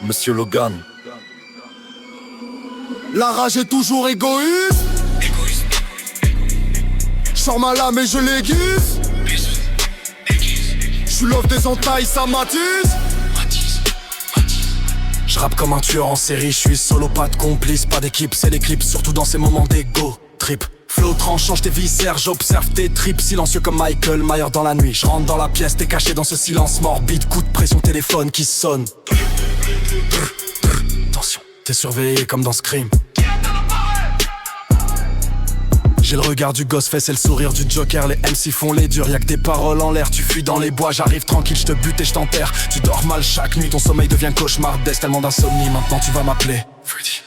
Monsieur Logan. La rage est toujours égoïste. J'sors ma lame et je l'aiguise. J'suis l'offre des entailles, ça m'attise. J'rappe comme un tueur en série, j'suis solo, pas de complice, pas d'équipe, c'est l'éclipse, surtout dans ces moments d'égo trip. Flow tranchant, j'tes viscères, j'observe tes tripes, silencieux comme Michael Myers dans la nuit. J'rentre dans la pièce, t'es caché dans ce silence morbide, coup de pression, téléphone qui sonne. Attention, t'es surveillé comme dans Scream. J'ai le regard du Ghostface et le sourire du Joker. Les MC font les durs, y'a que des paroles en l'air. Tu fuis dans les bois, j'arrive tranquille, j'te bute et j't'enterre. Tu dors mal chaque nuit, ton sommeil devient cauchemardesque. Tellement d'insomnie, maintenant tu vas m'appeler Freddy.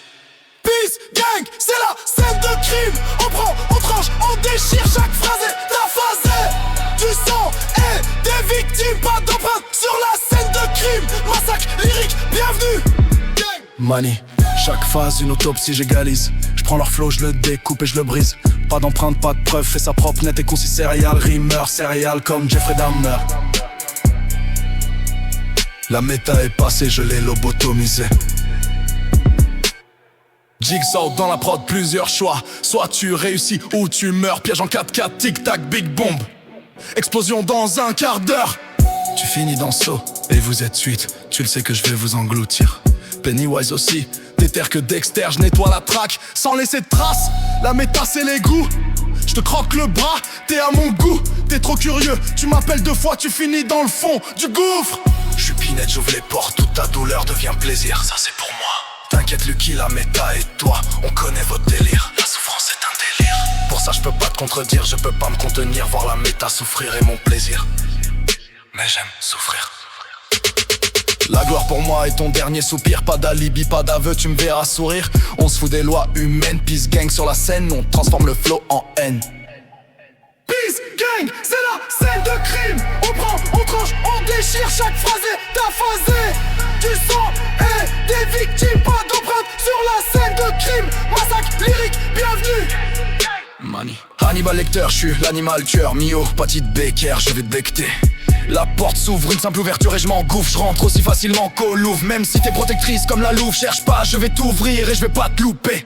Peace, gang, c'est la scène de crime. On prend, on tranche, on déchire. Chaque phrase est aphasée. Du sang et des victimes. Pas d'empreinte sur la scène de crime. Massacre lyrique, bienvenue. Money, chaque phase une autopsie j'égalise. J'prends leur flow, je le découpe et je le brise. Pas d'empreinte, pas de preuve, fait sa propre net et concis céréal. Rimeur, céréal comme Jeffrey Dahmer. La méta est passée, je l'ai lobotomisé. Jigsaw dans la prod, plusieurs choix. Soit tu réussis ou tu meurs. Piège en 4x4, tic-tac, big bomb. Explosion dans un quart d'heure. Tu finis dans saut et vous êtes 8. Tu le sais que je vais vous engloutir. Pennywise aussi, déter que Dexter, je nettoie la traque sans laisser de traces. La méta c'est les goûts. Je te croque le bras, t'es à mon goût. T'es trop curieux, tu m'appelles 2 fois, tu finis dans le fond du gouffre. Je suis Pinette, j'ouvre les portes, toute ta douleur devient plaisir. Ça c'est pour moi. T'inquiète Lucky, la méta et toi, on connaît votre délire. La souffrance est un délire. Pour ça je peux pas te contredire, je peux pas me contenir. Voir la méta souffrir est mon plaisir. Mais j'aime souffrir. La gloire pour moi est ton dernier soupir. Pas d'alibi, pas d'aveu, tu me verras sourire. On se fout des lois humaines, peace gang sur la scène. On transforme le flow en haine. Peace gang, c'est la scène de crime. On prend, on tranche, on déchire. Chaque phrase est aphasée. Du sang et des victimes. Pas d'empreinte sur la scène de crime. Massacre lyrique, bienvenue. Money. Hannibal Lecter, je suis l'animal tueur. Mio, petite bécaire, je vais te becter. La porte s'ouvre, une simple ouverture et je m'engouffre. Je rentre aussi facilement qu'au Louvre. Même si t'es protectrice comme la louve, cherche pas, je vais t'ouvrir et je vais pas te louper.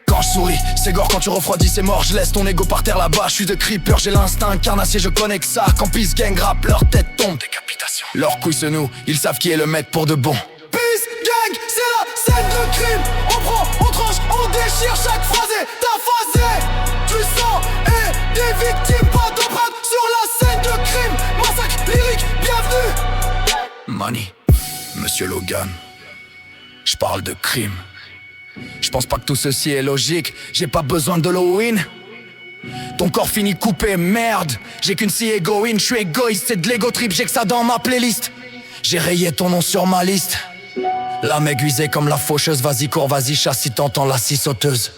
Quand je souris, c'est gore, quand tu refroidis, c'est mort. Je laisse ton ego par terre là-bas, je suis de creeper, j'ai l'instinct carnassier, je connais que ça. Quand Peace Gang rappe, leur tête tombe. Décapitation. Leurs couilles se nouent, ils savent qui est le maître pour de bon. Peace gang, c'est la scène de crime. On prend, on tranche, on déchire. Chaque phrase est aphasée. Du sang et des victimes. Pas d'empreinte sur la scène de crime. Massacre lyrique, bienvenue. Money, Monsieur Logan, je parle de crime. Je pense pas que tout ceci est logique. J'ai pas besoin d'Halloween. Ton corps finit coupé, merde. J'ai qu'une scie égoïne, je suis égoïste, c'est de l'ego trip, j'ai que ça dans ma playlist. J'ai rayé ton nom sur ma liste. L'âme aiguisée comme la faucheuse, vas-y cours, vas-y chasse si t'entends la scie sauteuse.